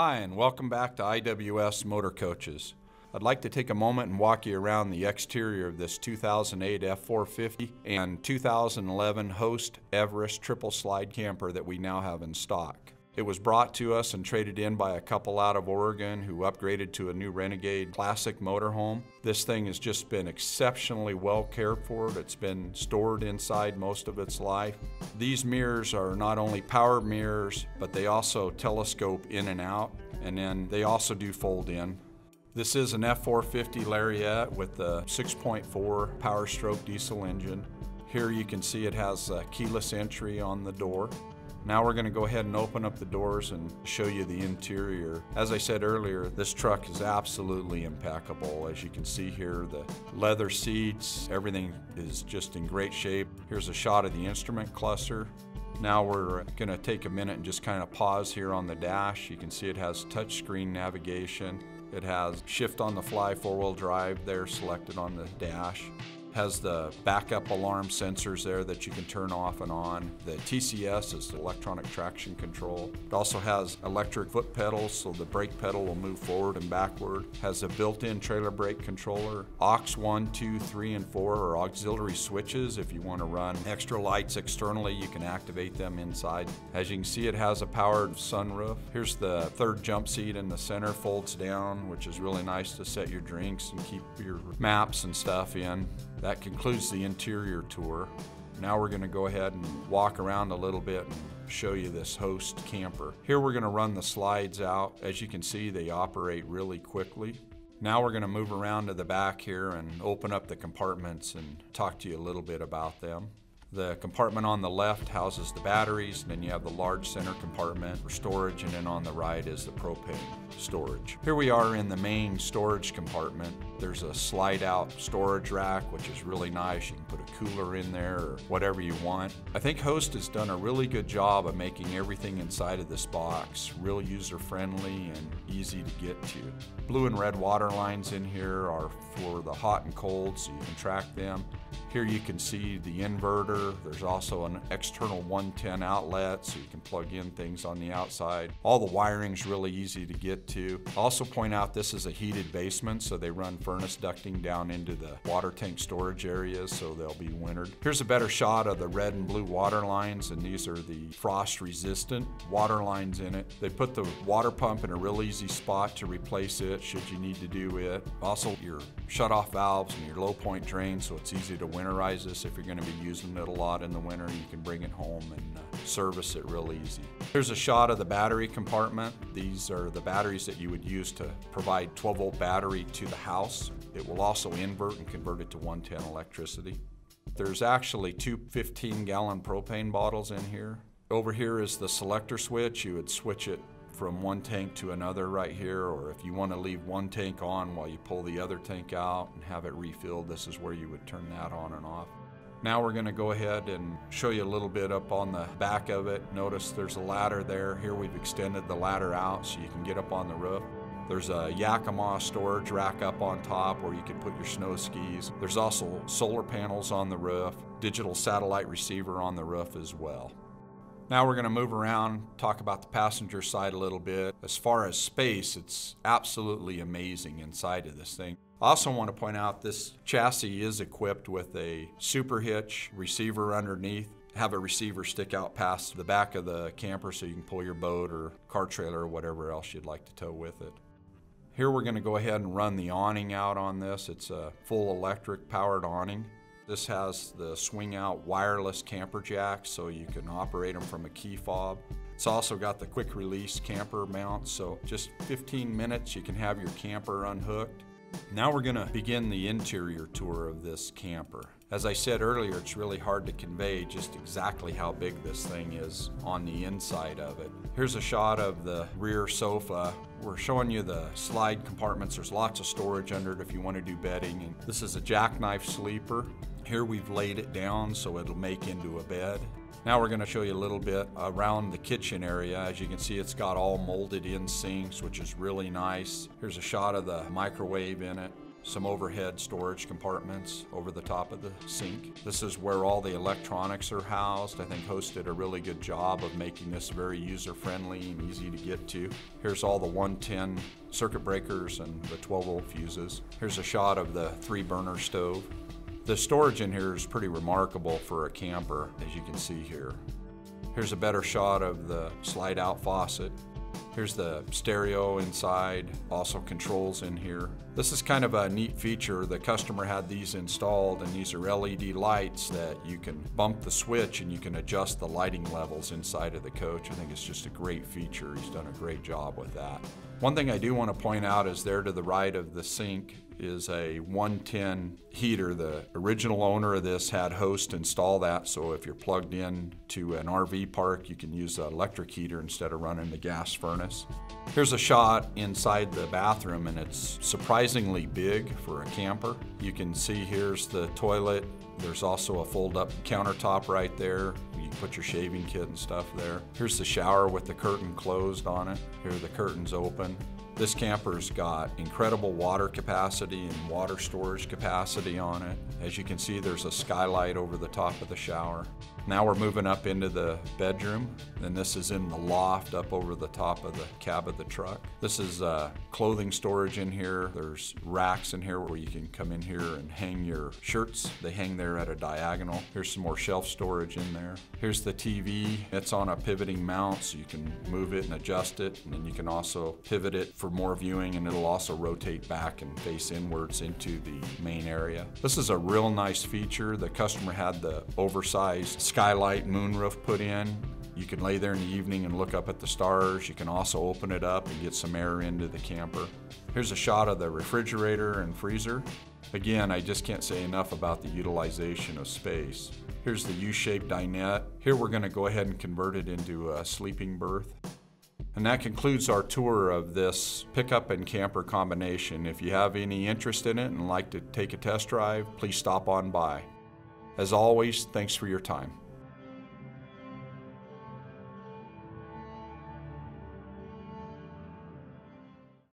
Hi, and welcome back to IWS Motor Coaches. I'd like to take a moment and walk you around the exterior of this 2008 F-450 and 2011 Host Everest triple slide camper that we now have in stock. It was brought to us and traded in by a couple out of Oregon who upgraded to a new Renegade classic motorhome. This thing has just been exceptionally well cared for. It's been stored inside most of its life. These mirrors are not only power mirrors, but they also telescope in and out, and then they also do fold in. This is an F-450 Lariat with a 6.4 power stroke diesel engine. Here you can see it has a keyless entry on the door. Now we're going to go ahead and open up the doors and show you the interior. As I said earlier, this truck is absolutely impeccable. As you can see here, the leather seats, everything is just in great shape. Here's a shot of the instrument cluster. Now we're going to take a minute and just kind of pause here on the dash. You can see it has touchscreen navigation. It has shift on the fly 4-wheel drive there selected on the dash. Has the backup alarm sensors there that you can turn off and on. The TCS is the electronic traction control. It also has electric foot pedals, so the brake pedal will move forward and backward. Has a built-in trailer brake controller. Aux 1, 2, 3, and 4 are auxiliary switches. If you want to run extra lights externally, you can activate them inside. As you can see, it has a powered sunroof. Here's the third jump seat in the center, folds down, which is really nice to set your drinks and keep your maps and stuff in. That concludes the interior tour. Now we're going to go ahead and walk around a little bit and show you this Host camper. Here we're going to run the slides out. As you can see, they operate really quickly. Now we're going to move around to the back here and open up the compartments and talk to you a little bit about them. The compartment on the left houses the batteries, and then you have the large center compartment for storage, and then on the right is the propane storage. Here we are in the main storage compartment. There's a slide out storage rack, which is really nice. You can put a cooler in there or whatever you want. I think Host has done a really good job of making everything inside of this box real user friendly and easy to get to. Blue and red water lines in here are for the hot and cold, so you can track them. Here you can see the inverter. There's also an external 110 outlet, so you can plug in things on the outside. All the wiring's really easy to get to. I'll also point out this is a heated basement, so they run furnace ducting down into the water tank storage areas, so they'll be wintered. Here's a better shot of the red and blue water lines, and these are the frost resistant water lines in it. They put the water pump in a real easy spot to replace it should you need to do it. Also your shut-off valves and your low point drain, so it's easy to winterize this. If you're going to be using it a lot in the winter, you can bring it home and service it real easy. Here's a shot of the battery compartment. These are the batteries that you would use to provide 12-volt battery to the house. It will also invert and convert it to 110 electricity. There's actually two 15-gallon propane bottles in here. Over here is the selector switch. You would switch it from one tank to another right here, or if you want to leave one tank on while you pull the other tank out and have it refilled, this is where you would turn that on and off. Now we're going to go ahead and show you a little bit up on the back of it. Notice there's a ladder there. Here we've extended the ladder out so you can get up on the roof. There's a Yakima storage rack up on top where you can put your snow skis. There's also solar panels on the roof, digital satellite receiver on the roof as well. Now we're going to move around, talk about the passenger side a little bit. As far as space, it's absolutely amazing inside of this thing. I also want to point out this chassis is equipped with a super hitch receiver underneath. Have a receiver stick out past the back of the camper so you can pull your boat or car trailer or whatever else you'd like to tow with it. Here we're going to go ahead and run the awning out on this. It's a full electric powered awning. This has the swing out wireless camper jack, so you can operate them from a key fob. It's also got the quick release camper mount, so just 15 minutes you can have your camper unhooked. Now we're going to begin the interior tour of this camper. As I said earlier, it's really hard to convey just exactly how big this thing is on the inside of it. Here's a shot of the rear sofa. We're showing you the slide compartments. There's lots of storage under it if you want to do bedding. And this is a jackknife sleeper. Here we've laid it down so it'll make into a bed. Now we're going to show you a little bit around the kitchen area. As you can see, it's got all molded in sinks, which is really nice. Here's a shot of the microwave in it. some overhead storage compartments over the top of the sink. This is where all the electronics are housed. I think Host did a really good job of making this very user-friendly and easy to get to. Here's all the 110 circuit breakers and the 12-volt fuses. Here's a shot of the 3-burner stove. The storage in here is pretty remarkable for a camper, as you can see here. Here's a better shot of the slide-out faucet. Here's the stereo inside, also controls in here. This is kind of a neat feature. The customer had these installed, and these are LED lights that you can bump the switch and you can adjust the lighting levels inside of the coach. I think it's just a great feature. He's done a great job with that. One thing I do want to point out is there to the right of the sink is a 110 heater. The original owner of this had Host install that, so if you're plugged in to an RV park, you can use an electric heater instead of running the gas furnace. Here's a shot inside the bathroom, and it's surprisingly big for a camper. You can see here's the toilet. There's also a fold-up countertop right there. You can put your shaving kit and stuff there. Here's the shower with the curtain closed on it. Here the curtain's open. This camper's got incredible water capacity and water storage capacity on it. As you can see, there's a skylight over the top of the shower. Now we're moving up into the bedroom, and this is in the loft up over the top of the cab of the truck. This is clothing storage in here. There's racks in here where you can come in here and hang your shirts. They hang there at a diagonal. Here's some more shelf storage in there. Here's the TV. It's on a pivoting mount, so you can move it and adjust it, and then you can also pivot it for more viewing, and it'll also rotate back and face inwards into the main area. This is a real nice feature. The customer had the oversized skylight moonroof put in. You can lay there in the evening and look up at the stars. You can also open it up and get some air into the camper. Here's a shot of the refrigerator and freezer. Again, I just can't say enough about the utilization of space. Here's the U-shaped dinette. Here we're going to go ahead and convert it into a sleeping berth. And that concludes our tour of this pickup and camper combination. If you have any interest in it and like to take a test drive, please stop on by. As always, thanks for your time.